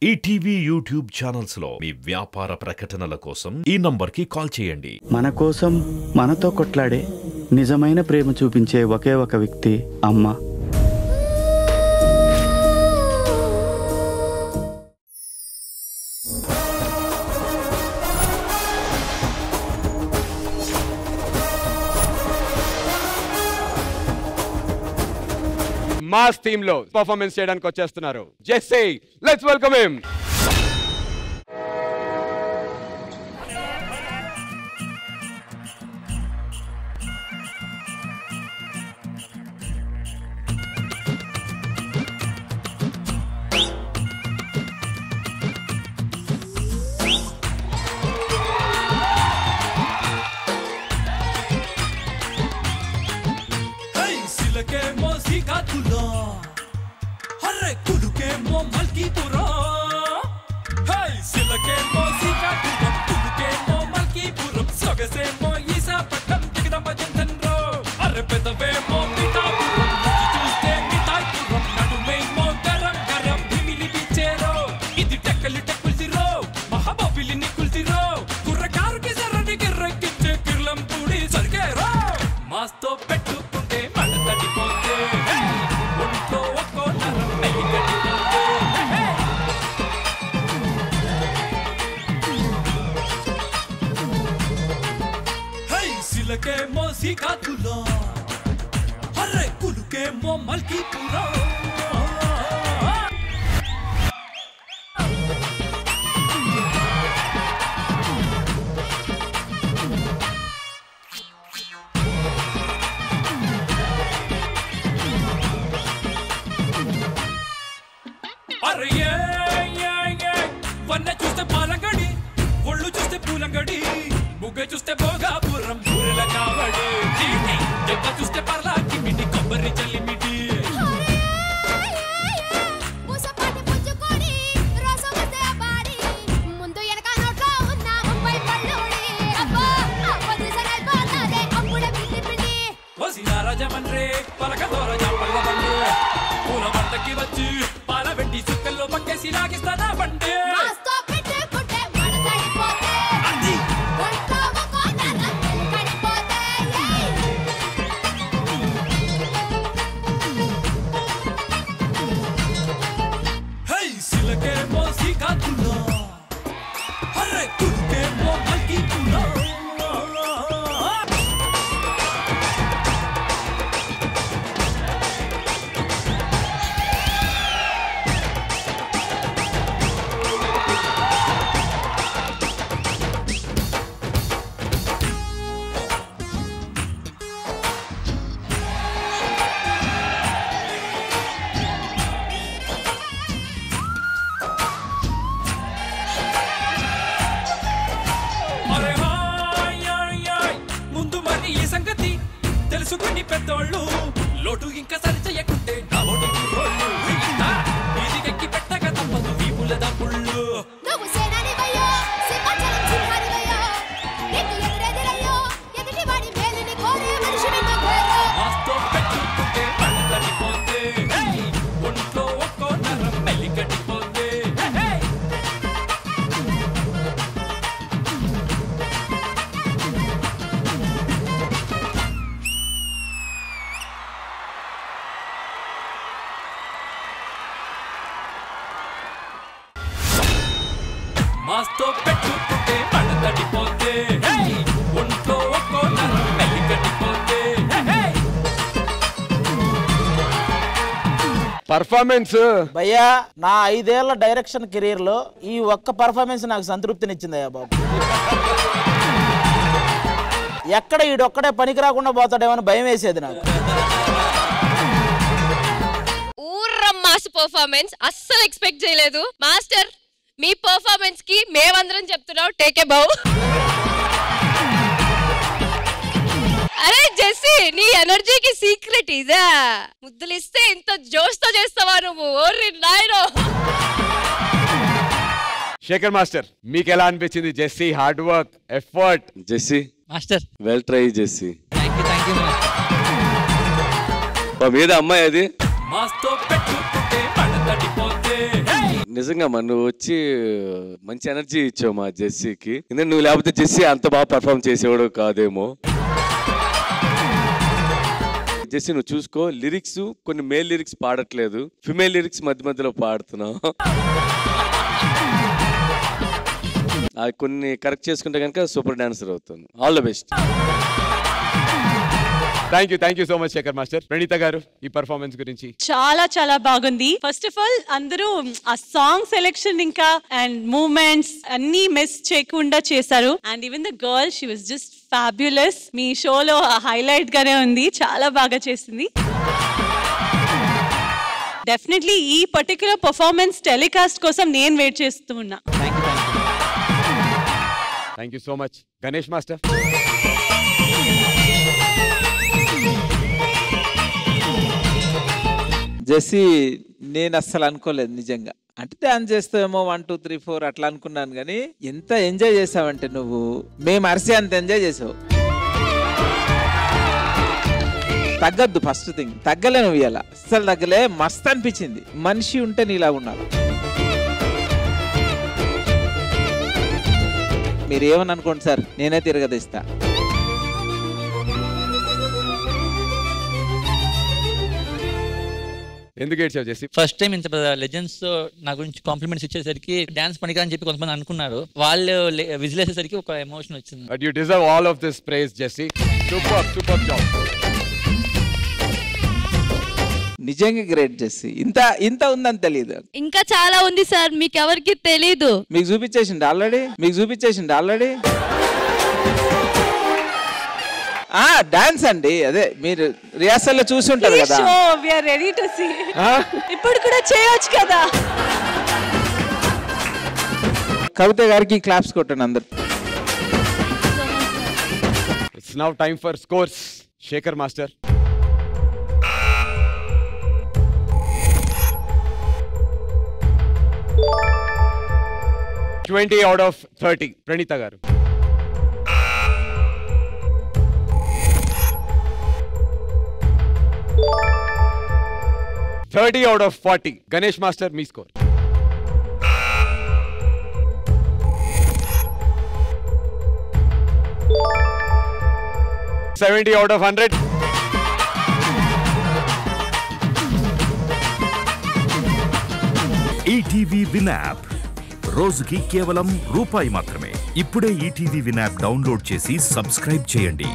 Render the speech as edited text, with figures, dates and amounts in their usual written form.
ETV YouTube channels లో మీ వ్యాపార ప్రకటనల కోసం ఈ నంబర్కి కాల్ చేయండి. మన కోసం మనతో కొట్లాడే నిజమైన ప్రేమ చూపించే ఒకే ఒక వ్యక్తి అమ్మ. మాస్ థీమ్ లో పర్ఫార్మెన్స్ చేయడానికి వచ్చేస్తున్నారు Jessie. Let's welcome him. Performance భయ్యా, నా 5 ఏళ్ల డైరెక్షన్ కెరీర్ లో ఈ ఒక్క పర్ఫార్మెన్స్ నాకు సంతృప్తినిచ్చిందయ్యా బాబు. ఎక్కడ ఈడొక్కడే పనికి రాకుండా పోతాడేమని భయం వేసేది నాకు. మాస్ పర్ఫార్మెన్స్ అస్సలు ఎక్స్పెక్ట్ చేయలేదు మాస్టర్. మీ పర్ఫార్మెన్స్ కి మేమందరం చెప్తున్నాం టేక్ ఏ బౌ. అరే జెస్సీ, నీ ఎనర్జీకి సీక్రెట్ ఇదా? ముద్దులిస్తే ఇంత జోష్తో చేస్తావా నువ్వు? ఓర్రి నాయనో. శేఖర్ మాస్టర్, మీకు ఎలా అనిపించింది Jessie hard work, effort? Jessie master well try Jessie. Thank you మీద అమ్మాయి అది నిజంగా నువ్వు వచ్చి మంచి ఎనర్జీ ఇచ్చావు మా జెస్సీకి. ఎందుకంటే నువ్వు లేకపోతే జెస్సీ అంత బాగా పర్ఫామ్ చేసేవాడు కాదేమో. జెస్సీ నువ్వు చూసుకో, లిరిక్స్ కొన్ని మేల్ లిరిక్స్ పాడట్లేదు, ఫిమేల్ లిరిక్స్ మధ్య మధ్యలో పాడుతున్నావు. అది కొన్ని కరెక్ట్ చేసుకుంటే కనుక సూపర్ డాన్సర్ అవుతుంది. All the best. Thank you so much Shekhar master. Praneetha గారు ఈ పర్ఫార్మెన్స్ గురించి. చాలా బాగుంది. ఫస్ట్ ఆఫ్ ఆల్ అందరూ ఆ సాంగ్ సెలెక్షన్ ఇంకా అండ్ మూమెంట్స్ అన్ని మిస్ చేయకుండా చేశారు. And even the girl she was just fabulous. మీ షోలో హైలైట్ గానే ఉంది, చాలా బాగా చేసింది. డెఫినెట్లీ ఈ పర్టికులర్ పర్ఫార్మెన్స్ టెలికాస్ట్ కోసం నేను వెయిట్ చేస్తూ ఉన్నా. Thank you so much Ganesh master. Jessie నేను అస్సలు అనుకోలేదు నిజంగా. అంటే డాన్స్ చేస్తావేమో 1 2 3 4 అట్లా అనుకున్నాను, కానీ ఎంత ఎంజాయ్ చేసావంటే నువ్వు, మేము అరిసి అంత ఎంజాయ్ చేసావు. తగ్గద్దు, ఫస్ట్ థింగ్ తగ్గలే నువ్వు, ఇలా అస్సలు తగ్గలే. మస్త్ అనిపించింది. మనిషి ఉంటే నీలా ఉండాలి. మీరు ఏమని అనుకోండి సార్, నేనే తిరగదీస్తా. ఎందుకు ఏడ్చావు జెస్సీ? ఫస్ట్ టైం ఇంత లెజెండ్స్ నా గురించి కాంప్లిమెంట్స్ ఇచ్చేసరికి డాన్స్ పనికిరా అని చెప్పి కొంతమంది అనుకున్నారు. వాళ్ళు విజిల్ వేసేసరికి ఒక ఎమోషన్ వచ్చింది. But you deserve all of this prize Jessie. Super job. నిజంగా గ్రేట్ జెస్సీ. ఇంత ఉందని తెలియదు. ఇంకా చాలా ఉంది సార్, మీకు ఎవరికి తెలీదు. మీకు చూపించేసిండు ఆల్రెడీ. డాన్స్ అండి, అదే మీరు రిహార్సల్ లో చూసి ఉంటారు కదా. ఇప్పుడు కూడా చేయొచ్చు కదా. కవిత గారికి క్లాప్స్ కొట్టండి అందరు. It's now time for scores. Shekhar master. $20 out of 30. Praneetha గారు. $30 out of 40. గణేష్ మాస్టర్ మీ score. $70 out of 100. ETV win app రోజుకి కేవలం ₹1 మాత్రమే. ఇప్పుడే ఈటీవీ విన్ యాప్ డౌన్లోడ్ చేసి సబ్స్క్రైబ్ చేయండి.